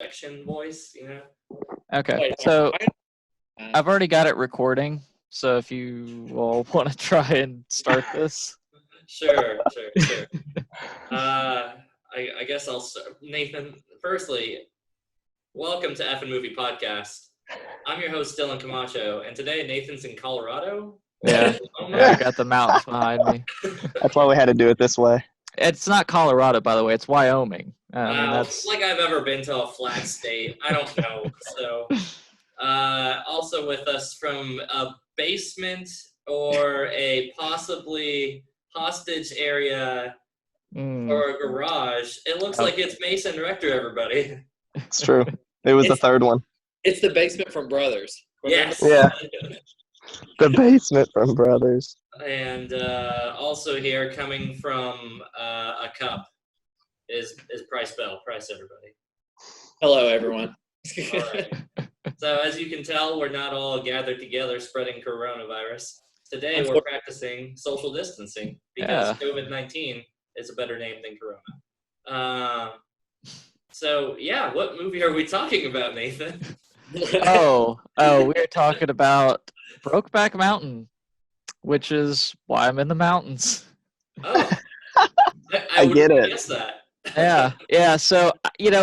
action voice, you know. Okay, so I've already got it recording. So if you all want to try and start this, Sure. I guess I'll start. Nathan, firstly, welcome to F and Movie Podcast. I'm your host Dylan Camacho, and today Nathan's in Colorado. yeah, I got the mountains behind me. That's why we had to do it this way. It's not Colorado, by the way. It's Wyoming. I mean, Wow, that's like I've ever been to a flat state. I don't know. So, also with us from a basement or a possibly hostage area or a garage. It looks like it's Mason Rector, everybody. It's true. It was the third one. It's the basement from Brothers. Yes. Yeah. The basement from Brothers. And also here, coming from a cup, is Price Bell. Price, everybody. Hello, everyone. All right. So as you can tell, we're not all gathered together spreading coronavirus. Today we're practicing social distancing because COVID-19 is a better name than Corona. So yeah, what movie are we talking about, Nathan? We're talking about Brokeback Mountain, which is why I'm in the mountains. Oh, I get it. Guess that. Yeah. So,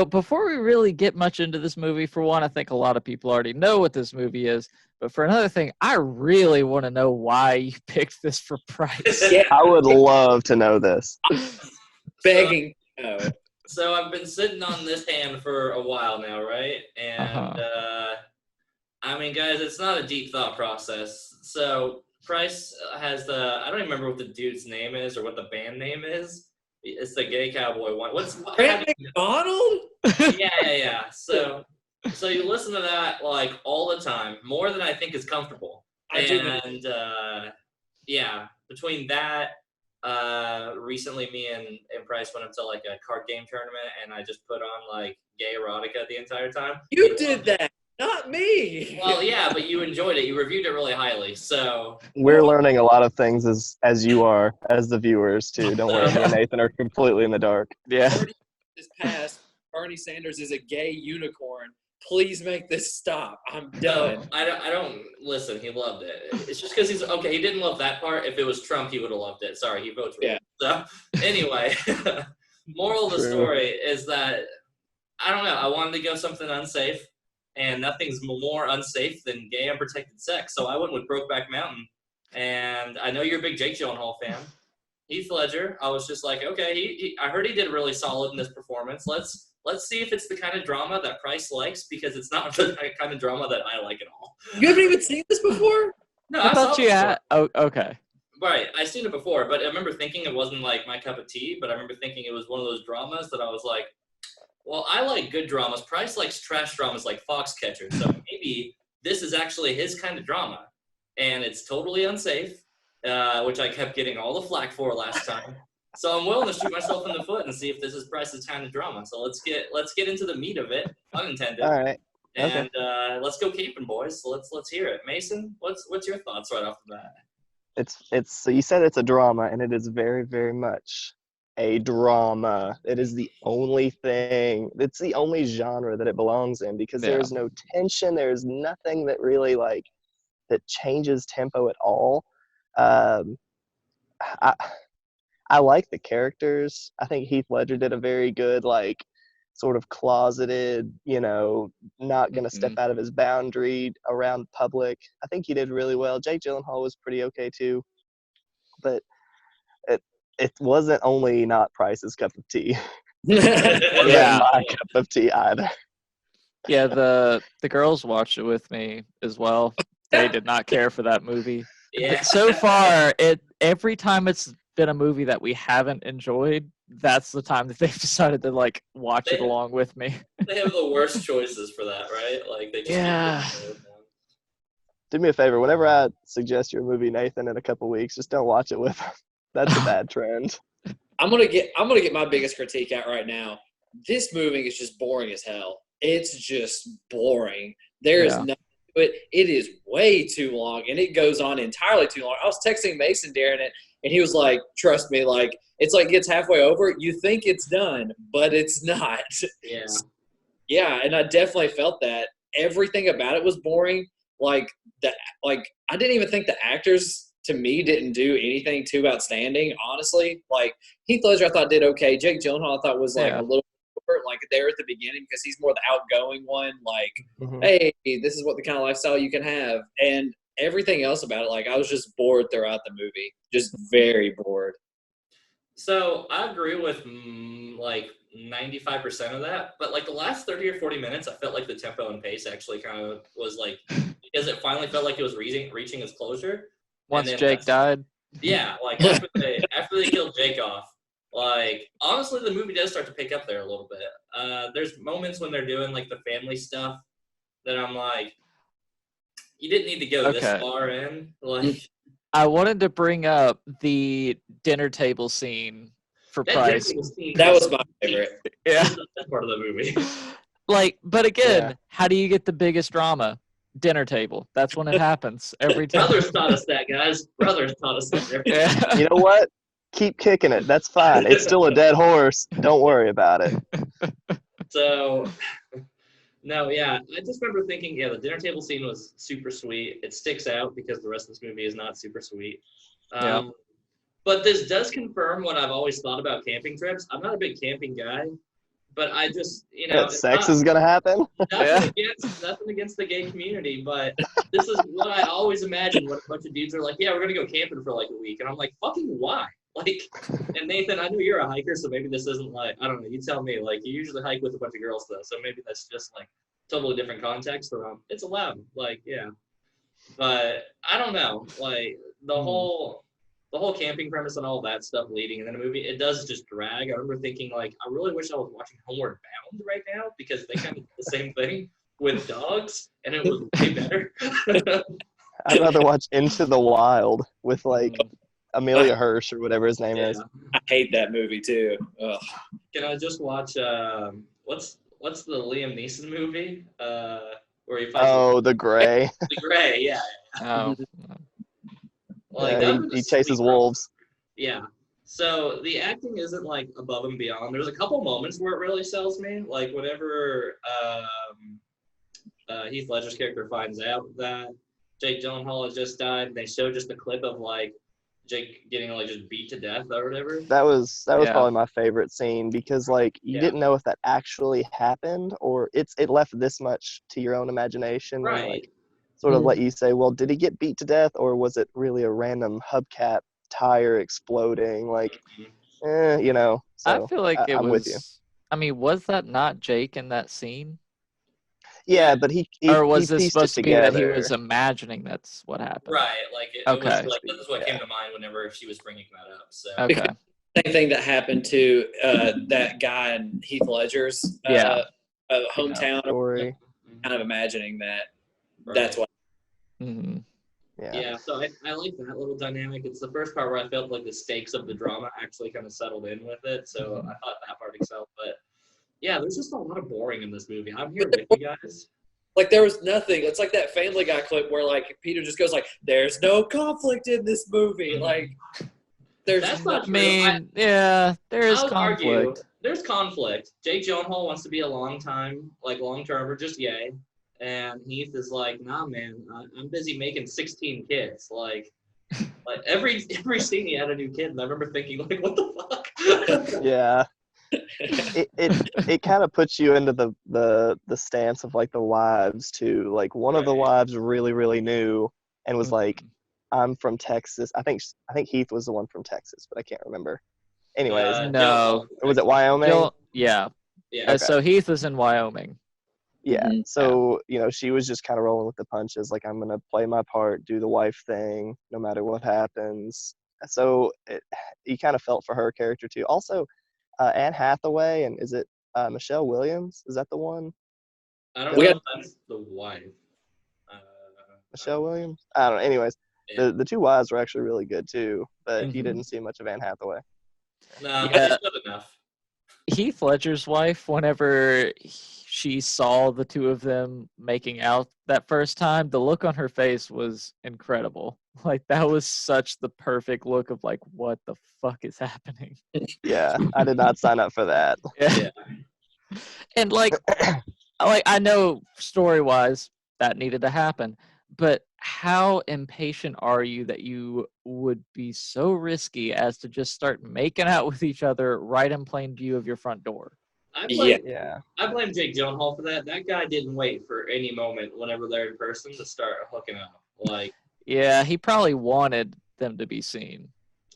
before we really get much into this movie, for one, I think a lot of people already know what this movie is. But for another thing, I really want to know why you picked this for Price. Yeah. I would love to know this. Begging. So I've been sitting on this hand for a while now, right? And I mean, guys, it's not a deep thought process. So Price has I don't even remember what the dude's name is or what the band name is. It's the gay cowboy one. Grant McDonald? Yeah. So you listen to that like all the time, more than I think is comfortable. And between that, recently me and Price went up to like a card game tournament, and I just put on like gay erotica the entire time. You did that, not me. Well, yeah, but you enjoyed it. You reviewed it really highly. So we're learning a lot of things as you are, as the viewers too. Don't worry, me and Nathan are completely in the dark. Yeah. This past, Bernie Sanders is a gay unicorn. Please make this stop. I'm done. No, I don't listen. He loved it. It's just because he's okay. He didn't love that part. If it was Trump, he would have loved it. Sorry, he votes for him. So anyway, moral of the story is that I don't know. I wanted to go something unsafe, and nothing's more unsafe than gay unprotected sex. So I went with Brokeback Mountain, and I know you're a big Jake Gyllenhaal fan. Heath Ledger. I was just like, okay, I heard he did really solid in this performance. Let's see if it's the kind of drama that Price likes, because it's not the kind of drama that I like at all. You haven't even seen this before? No, I thought you had. Oh, okay. Right, I've seen it before, but I remember thinking it wasn't like my cup of tea, but I remember thinking it was one of those dramas that I was like, well, I like good dramas. Price likes trash dramas like Foxcatcher, so maybe this is actually his kind of drama. And it's totally unsafe, which I kept getting all the flack for last time. So I'm willing to shoot myself in the foot and see if this is Price's kind of drama. So let's get into the meat of it, unintended. All right. And let's go camping, boys. So let's hear it. Mason, what's your thoughts right off the bat? It's so you said it's a drama, and it is very, very much a drama. It is the only thing. It's the only genre that it belongs in, because there is no tension. There is nothing that really that changes tempo at all. I like the characters. I think Heath Ledger did a very good, sort of closeted, not going to step out of his boundary around public. I think he did really well. Jake Gyllenhaal was pretty okay too. But it wasn't only not Price's cup of tea. It wasn't my cup of tea either. Yeah, the girls watched it with me as well. They did not care for that movie. Yeah. So far, every time it's been a movie that we haven't enjoyed, that's the time that they've decided to watch it along with me. They have the worst choices for that, right? Like they just Do me a favor. Whenever I suggest your movie, Nathan, in a couple weeks, just don't watch it with him. That's a bad trend. I'm gonna get my biggest critique out right now. This movie is just boring as hell. It's just boring. There is nothing to it. It is way too long, and it goes on entirely too long. I was texting Mason during it, and he was like, "Trust me, it's gets halfway over. You think it's done, but it's not." Yeah. Yeah, and I definitely felt that. Everything about it was boring. Like I didn't even think the actors to me didn't do anything too outstanding, honestly. Like Heath Ledger I thought did okay. Jake Gyllenhaal I thought was like a little like there at the beginning because he's more the outgoing one, like, hey, this is what the kind of lifestyle you can have. And everything else about it, like I was just bored throughout the movie. Just very bored. So I agree with like 95% of that, but like the last 30 or 40 minutes, I felt like the tempo and pace actually kind of was like, because it finally felt like it was reaching its closure. Once Jake died. Yeah, like after they killed Jake off, like honestly, the movie does start to pick up there a little bit. There's moments when they're doing like the family stuff that I'm like, you didn't need to go this far in, like. I wanted to bring up the dinner table scene for Price. That was my favorite. Yeah. That part of the movie. Like, but again, how do you get the biggest drama? Dinner table. That's when it happens every time. Brothers taught us that, guys. Brothers taught us that. Yeah. You know what? Keep kicking it. That's fine. It's still a dead horse. Don't worry about it. So, no, yeah. I just remember thinking, the dinner table scene was super sweet. It sticks out because the rest of this movie is not super sweet. But this does confirm what I've always thought about camping trips. I'm not a big camping guy, but I just, that sex is going to happen? Nothing against the gay community, but this is what I always imagined when a bunch of dudes are like, yeah, we're going to go camping for like a week. And I'm like, fucking why? Like, and Nathan, I know you're a hiker, so maybe this isn't like, I don't know, you tell me. Like, you usually hike with a bunch of girls, though, so maybe that's just like totally different context. Or it's allowed, like, yeah. But I don't know, like the whole camping premise and all that stuff leading in the movie, it does just drag. I remember thinking, like, I really wish I was watching Homeward Bound right now because they kind of did the same thing with dogs, and it was way better. I'd rather watch Into the Wild with like Amelia Hirsch or whatever his name is. I hate that movie too. Ugh. Can I just watch what's the Liam Neeson movie where he fights The Gray. The Gray, yeah. Oh. Like, he chases wolves. Yeah. So the acting isn't like above and beyond. There's a couple moments where it really sells me, like whenever Heath Ledger's character finds out that Jake Gyllenhaal has just died, and they show just a clip of like Jake getting like just beat to death or whatever. That was probably my favorite scene because like you didn't know if that actually happened or it left this much to your own imagination. Right. And, like, sort of let you say, well, did he get beat to death or was it really a random hubcap tire exploding? Like, you know. So I feel like I'm with you. I mean, was that not Jake in that scene? Yeah, but he or was this supposed to be that he was imagining that's what happened? Right, like it was like this is what came to mind whenever she was bringing that up. So same thing that happened to that guy in Heath Ledger's hometown. Story. Kind of imagining that that's what. Mm-hmm. Yeah, so I like that little dynamic. It's the first part where I felt like the stakes of the drama actually kind of settled in with it. So I thought that part excelled, but. Yeah, there's just a lot of boring in this movie. I'm here with you guys. Like, there was nothing. It's like that Family Guy clip where, like, Peter just goes, like, there's no conflict in this movie. Like, there's That's not true. There is conflict. Argue, there's conflict. Jake Gyllenhaal wants to be a long-term or just yay. And Heath is like, nah, man, I'm busy making 16 kids. Like every scene he had a new kid. And I remember thinking, like, what the fuck? Yeah. It kind of puts you into the stance of like the wives too. Like one of the wives really knew and was like, I'm from Texas. I think Heath was the one from Texas, but I can't remember. Anyways, no, was it Wyoming? Yeah. Okay. So Heath was in Wyoming. Yeah. So you know, she was just kind of rolling with the punches. Like, I'm gonna play my part, do the wife thing, no matter what happens. So you kind of felt for her character too. Also. Anne Hathaway, and is it Michelle Williams? Is that the one? I don't know if that's the wife. Michelle Williams? I don't know. Anyways, the two wives were actually really good too, but you didn't see much of Anne Hathaway. No, but it's good enough. Heath Ledger's wife, whenever she saw the two of them making out that first time, the look on her face was incredible. Like, that was such the perfect look of like, what the fuck is happening? Yeah, I did not sign up for that. Yeah. And like I know story-wise that needed to happen, but how impatient are you that you would be so risky as to just start making out with each other right in plain view of your front door? I Yeah. blame, I blame Jake Gyllenhaal for that. That guy didn't wait for any moment whenever they're in person to start hooking up. Like, Yeah, he probably wanted them to be seen.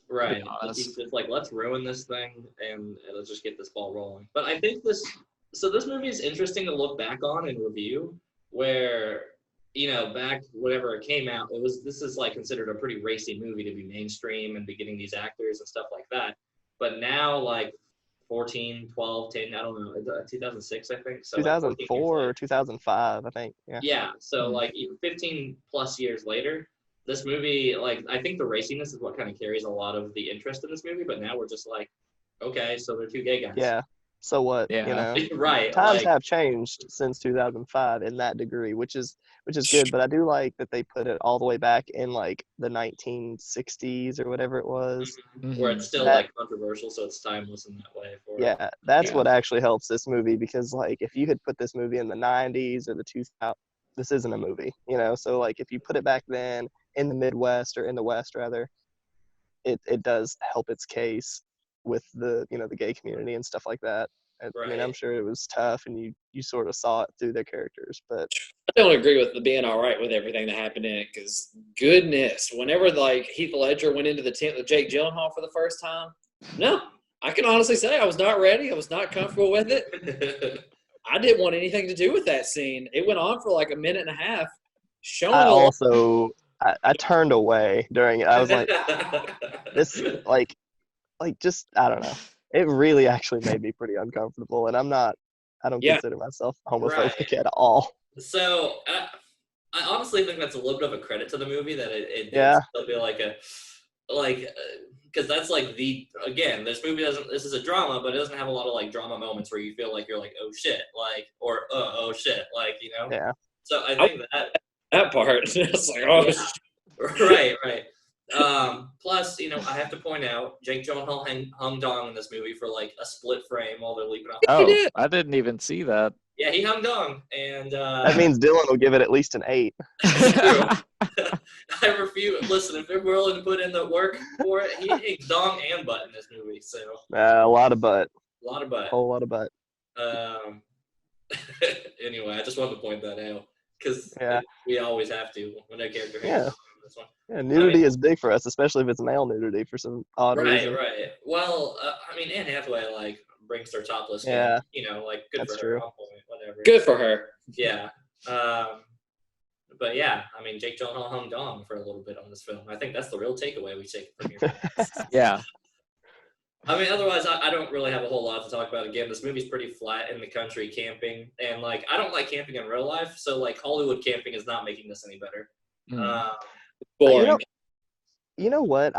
right. He's just like, let's ruin this thing and let's just get this ball rolling. But I think this movie is interesting to look back on and review, where, back whenever it came out, this is like considered a pretty racy movie to be mainstream and be getting these actors and stuff like that. But now, like 14, 12, 10, I don't know, 2006, I think. So 2004 or 2005, I think. Yeah. Yeah. So like 15 plus years later, this movie, like, I think the raciness is what kind of carries a lot of the interest in this movie. But now we're just like, okay, so they're two gay guys. Yeah. So what? Yeah. Right. Times have changed since 2005 in that degree, which is good. But I do like that they put it all the way back in like the 1960s or whatever it was, where it's still like controversial, so it's timeless in that way. That's what actually helps this movie, because like if you had put this movie in the 90s or the 2000s, this isn't a movie, So like if you put it back then in the Midwest, or in the West rather, it does help its case with the the gay community and stuff like that. I mean, I'm sure it was tough, and you sort of saw it through their characters. But I don't agree with the being all right with everything that happened in it, because goodness, whenever like Heath Ledger went into the tent with Jake Gyllenhaal for the first time, no, I can honestly say I was not ready. I was not comfortable with it. I didn't want anything to do with that scene. It went on for like a minute and a half. I turned away during it. I was like, this like just, I don't know. It really actually made me pretty uncomfortable, and I don't consider myself homophobic at all. So I honestly think that's a little bit of a credit to the movie, that it still be because that's like this movie this is a drama, but it doesn't have a lot of like drama moments where you feel like you're like, oh shit, like, or oh shit, like, Yeah. So I think that part, it's like, oh shit. Right. Plus, I have to point out, Jake Gyllenhaal hung dong in this movie for like a split frame while they're leaping off. Oh, I didn't even see that. Yeah, he hung dong, and that means Dylan will give it at least an 8. I refuse. Listen, if they're willing to put in the work for it, he ate dong and butt in this movie. So a lot of butt. A lot of butt. Whole lot of butt. Anyway, I just wanted to point that out, because we always have to when a character hangs on this one. Yeah, nudity is big for us, especially if it's male nudity for some odd reason. Right. Well, I mean, Anne Hathaway like brings her topless. Yeah. Like good That's for true. her. Whatever. Good for her. Yeah. But yeah, I mean, Jake Gyllenhaal hung dong for a little bit on this film. I think that's the real takeaway we take from here. Yeah. I mean, otherwise, I don't really have a whole lot to talk about. Again, this movie's pretty flat in the country camping, and like I don't like camping in real life, so like Hollywood camping is not making this any better. Boring. You know what?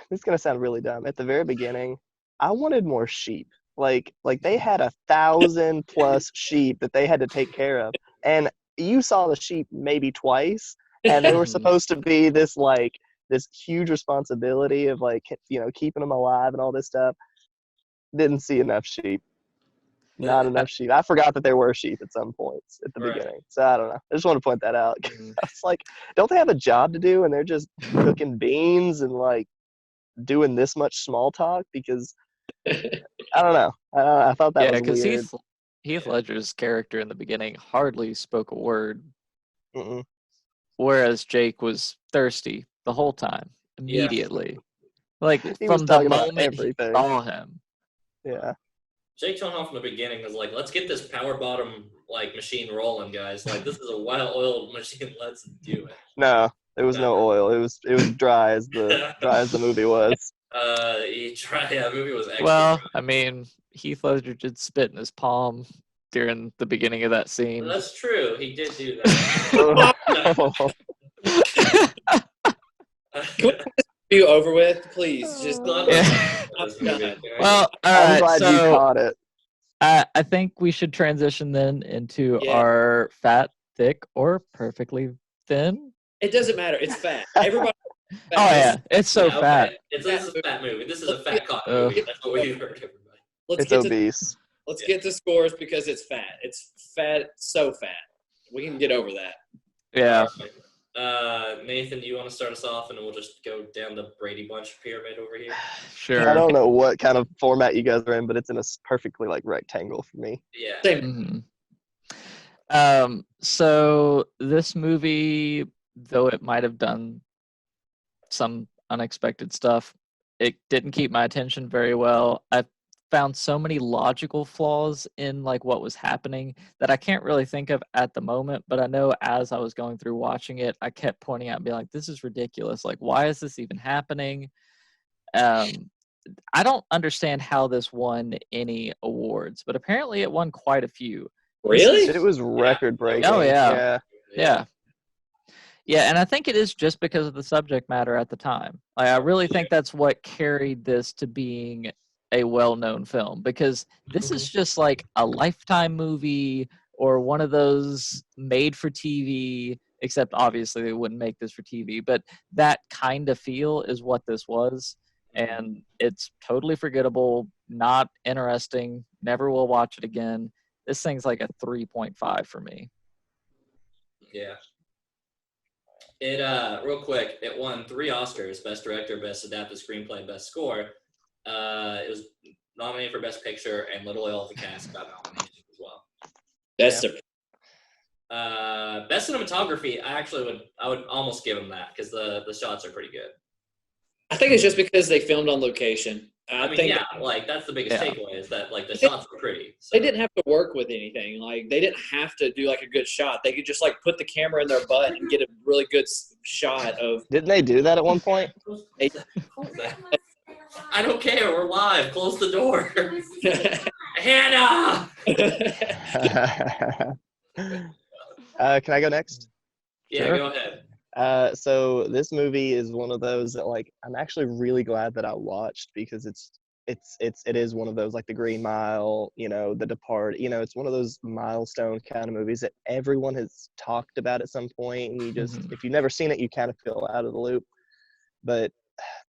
This is gonna sound really dumb. At the very beginning, I wanted more sheep. Like they had 1,000+ sheep that they had to take care of, and you saw the sheep maybe twice, and they were supposed to be this huge responsibility of like keeping them alive and all this stuff. Didn't see enough sheep. Not enough sheep. I forgot that there were sheep at some points at the beginning. So I don't know. I just want to point that out. It's like, don't they have a job to do, and they're just cooking beans and like doing this much small talk? Because I don't know. I thought that was weird. Because Heath Ledger's character in the beginning hardly spoke a word, whereas Jake was thirsty the whole time, immediately. Like from the moment he saw him. Yeah. Jake Gyllenhaal from the beginning was like, let's get this power bottom like machine rolling, guys. Like, this is a well-oiled machine. Let's do it. No, there was no oil. It was dry as the movie was. The movie was excellent. Well, I mean, Heath Ledger did spit in his palm during the beginning of that scene. Well, that's true. He did do that. Can we over with, please? Just Well, all right. I'm glad you caught it. I think we should transition then into our fat, thick, or perfectly thin. It doesn't matter. It's fat. Everybody. Fat. Oh yeah, it's so fat. This is a fat movie. This is a fat cop movie. That's what we heard, everybody. It's obese. Let's get to scores because it's fat. It's fat, so fat. We can get over that. Yeah. Nathan, do you want to start us off, and then we'll just go down the Brady Bunch pyramid over here? Sure. I don't know what kind of format you guys are in, but it's in a perfectly like rectangle for me. Yeah. Same. So this movie, though it might have done some unexpected stuff, it didn't keep my attention very well. I found so many logical flaws in like what was happening that I can't really think of at the moment, but I know as I was going through watching it, I kept pointing out and being like, this is ridiculous. Like, why is this even happening? I don't understand how this won any awards, but apparently it won quite a few. Really? It was record breaking. Oh, Yeah. Yeah, and I think it is just because of the subject matter at the time. Like, I really think that's what carried this to being a well-known film, because this is just like a Lifetime movie or one of those made for TV, except obviously they wouldn't make this for TV, but that kind of feel is what this was. And it's totally forgettable, not interesting, never will watch it again. This thing's like a 3.5 for me. Yeah. It real quick, it won 3 Oscars: Best Director, Best Adapted Screenplay, Best Score. It was nominated for Best Picture, and Little Oil of the Cast got nominations as well. Best cinematography, I would almost give them that because the shots are pretty good. I think it's just because they filmed on location. I think like that's the biggest takeaway is that like the shots were pretty. So. They didn't have to work with anything. Like they didn't have to do like a good shot. They could just like put the camera in their butt and get a really good shot of. Didn't they do that at one point? I don't care. We're live. Close the door. Hannah. Can I go next? Yeah, Sure. Go ahead. So this movie is one of those that like I'm actually really glad that I watched, because it is one of those like The Green Mile, The Departed, it's one of those milestone kind of movies that everyone has talked about at some point, and you just if you've never seen it, you kind of feel out of the loop. But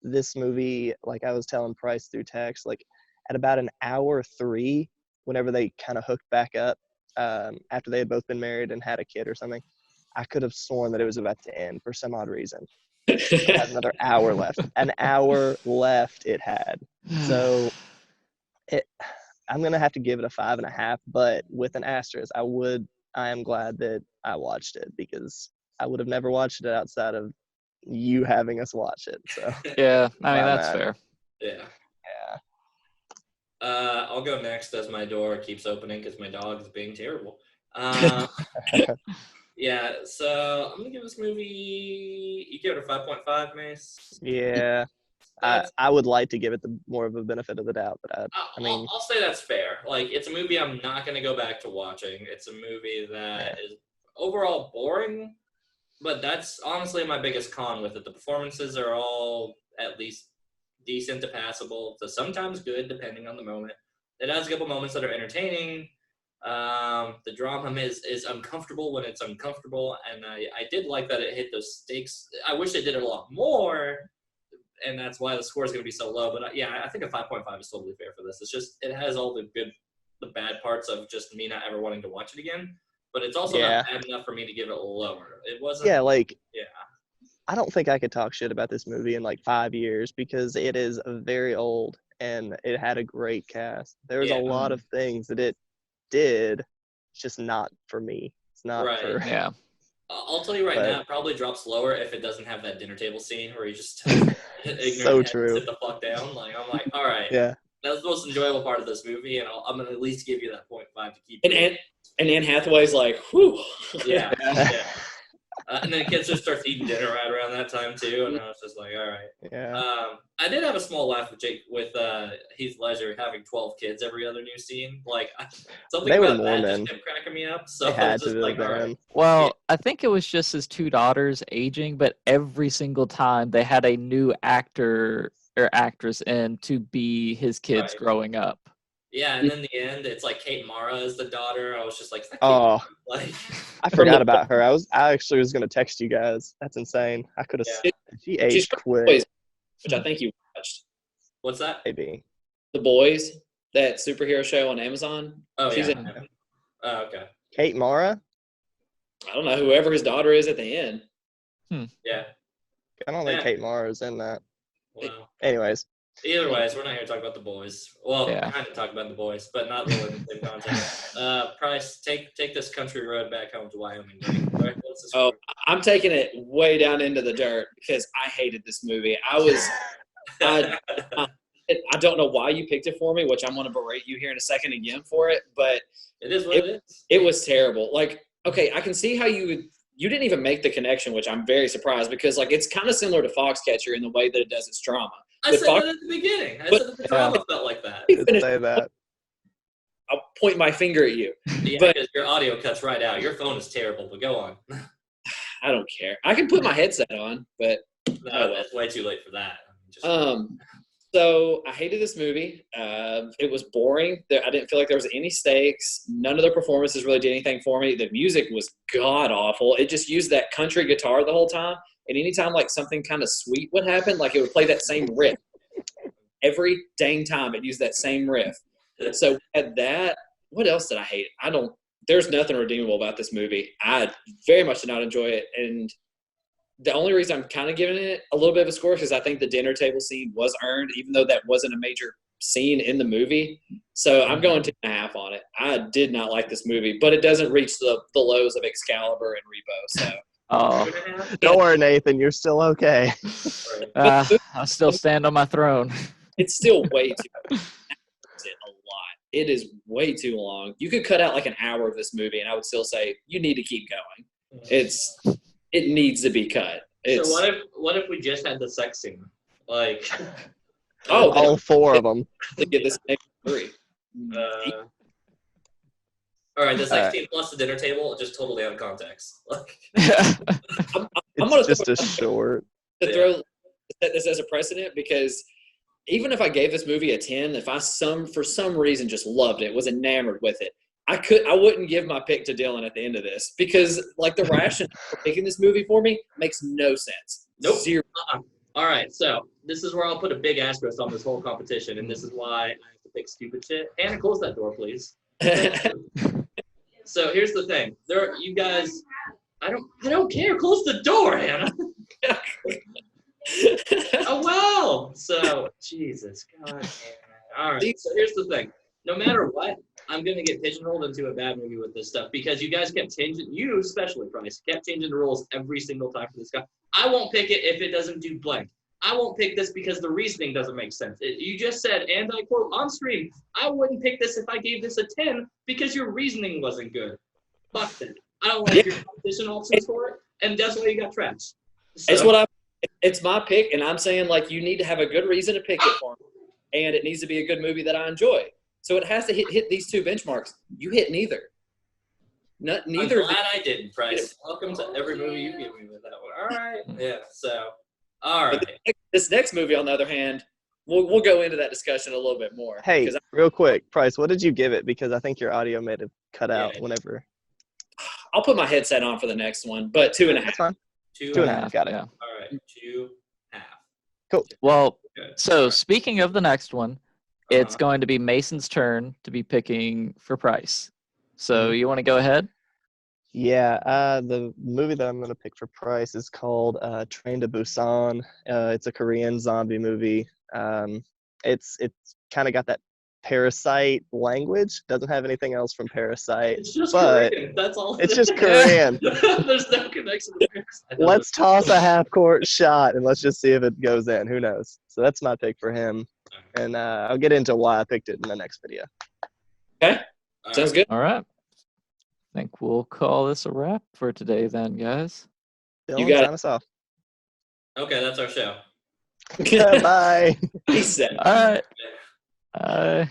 this movie, like I was telling Price through text, like at about an hour 3, whenever they kind of hooked back up, after they had both been married and had a kid or something, I could have sworn that it was about to end for some odd reason. It had another hour left. An hour left it had. So I'm going to have to give it a 5.5, but with an asterisk. I am glad that I watched it, because I would have never watched it outside of you having us watch it. So Yeah, I mean, that's fair. Yeah. I'll go next as my door keeps opening because my dog is being terrible. Yeah, so I'm gonna give this movie. You give it a 5.5, Mace. Yeah, I would like to give it more of a benefit of the doubt, but I'll say that's fair. Like, it's a movie I'm not gonna go back to watching. It's a movie that is overall boring, but that's honestly my biggest con with it. The performances are all at least decent to passable, to sometimes good, depending on the moment. It has a couple moments that are entertaining. The drama is uncomfortable when it's uncomfortable, and I did like that it hit those stakes. I wish they did it a lot more, and that's why the score is going to be so low. But I think a 5.5 is totally fair for this. It's just it has all the bad parts of just me not ever wanting to watch it again, but it's also not bad enough for me to give it lower. It wasn't. I don't think I could talk shit about this movie in like 5 years, because it is very old and it had a great cast. There was a lot of things that it did, it's just not for me. It's not for. Yeah. I'll tell you right now, it probably drops lower if it doesn't have that dinner table scene where you just so true. Sit the fuck down. Like I'm like, all right, that's the most enjoyable part of this movie, and I'm gonna at least give you that 0.5 to keep. And Anne Hathaway's like, whew. Yeah. And then the kids just starts eating dinner right around that time too, and I was just like, all right. Yeah. I did have a small laugh with Heath Ledger having 12 kids every other new scene. Like something about that just kept cracking me up. So it's just like, all right. Well, I think it was just his 2 daughters aging, but every single time they had a new actor or actress in to be his kids growing up. Yeah, and in the end, it's like Kate Mara is the daughter. I was just like, like I forgot about her. I actually was gonna text you guys. That's insane. I could have. She aged quick. Which I think you watched. What's that? Maybe. The Boys. that superhero show on Amazon. Oh, She's yeah. in- Oh, okay. Kate Mara? I don't know, whoever his daughter is at the end. Yeah. I don't think Yeah. Kate Mara's in that. Well, Anyways. either ways, we're not here to talk about The Boys. Well, Yeah. kind of talk about The Boys, but not really in the same context. Price, take this country road back home to Wyoming. Right? What's the Oh, score? I'm taking it way down into the dirt because I hated this movie. I don't know why you picked it for me, which I'm going to berate you here in a second again for it, but It is what it is. it was terrible. Like, okay, I can see how you didn't even make the connection, which I'm very surprised because, like, it's kind of similar to Foxcatcher in the way that it does its drama. I said that at the beginning. I said that the drama felt like that. Did say that. I'll point my finger at you. Yeah, But- because your audio cuts right out. Your phone is terrible, but go on. I don't care. I can put my headset on, but No, it's way too late for that. So I hated this movie. It was boring. I didn't feel like there was any stakes. None of the performances really did anything for me. The music was god awful. It just used that country guitar the whole time. And anytime like something kind of sweet would happen, like it would play that same riff. Every dang time it used that same riff. So at that, what else did I hate? There's nothing redeemable about this movie. I very much did not enjoy it. And the only reason I'm kind of giving it a little bit of a score is because I think the dinner table scene was earned, even though that wasn't a major scene in the movie. So I'm going 2.5 on it. I did not like this movie, but it doesn't reach the lows of Excalibur and Rebo. So Oh, Don't worry, Nathan. You're still okay. I still stand on my throne. it's still way too a lot. It is way too long. You could cut out like an hour of this movie, and I would still say you need to keep going. It needs to be cut. So what if we just had the sex scene? Like, All 4 of them. to get this next 3. all right, the sex scene plus the dinner table, just totally out of context. Like, I'm gonna It's just a short. set this as a precedent because even if I gave this movie a 10, if I for some reason just loved it, was enamored with it, I wouldn't give my pick to Dylan at the end of this because like the rationale for picking this movie for me makes no sense. Nope. Zero. all right, so this is where I'll put a big asterisk on this whole competition, and this is why I have to pick stupid shit. Hannah, close that door, please. So here's the thing. You guys, I don't care. Close the door, Hannah. Oh well. So Jesus God. All right. So here's the thing. No matter what, I'm gonna get pigeonholed into a bad movie with this stuff because you guys kept changing. You especially, Price, kept changing the rules every single time for this guy. I won't pick it if it doesn't do blank. I won't pick this because the reasoning doesn't make sense. You just said, and I quote on screen, I wouldn't pick this if I gave this a 10 because your reasoning wasn't good. Fuck that. I don't like your competition options for it, and that's why you got trashed. So, It's my pick, and I'm saying like you need to have a good reason to pick it for me, and it needs to be a good movie that I enjoy. So it has to hit these 2 benchmarks. You hit neither. Neither. I'm glad I didn't, Price. Welcome to every movie you give me with that one. All right. Yeah. So, all right. This next movie, on the other hand, we'll go into that discussion a little bit more. Hey, real quick, Price, what did you give it? Because I think your audio may have cut out whenever. I'll put my headset on for the next one, but 2.5. That's fine. 2.5. Got it. Yeah. All right. 2.5. Cool. Well, Good. so speaking of the next one, it's Uh-huh. going to be Mason's turn to be picking for Price. So you want to go ahead? Yeah, the movie that I'm going to pick for Price is called Train to Busan. It's a Korean zombie movie. It's kind of got that Parasite language. Doesn't have anything else from Parasite. It's just but Korean. That's all. It's just Korean. There's no connection to Parasite. Let's toss a half-court shot and let's just see if it goes in. Who knows? So that's my pick for him. And I'll get into why I picked it in the next video. Okay, sounds good. All right. I think we'll call this a wrap for today then, guys. Dylan, You got sign us off. Okay, that's our show. Bye. He said. All right. Bye.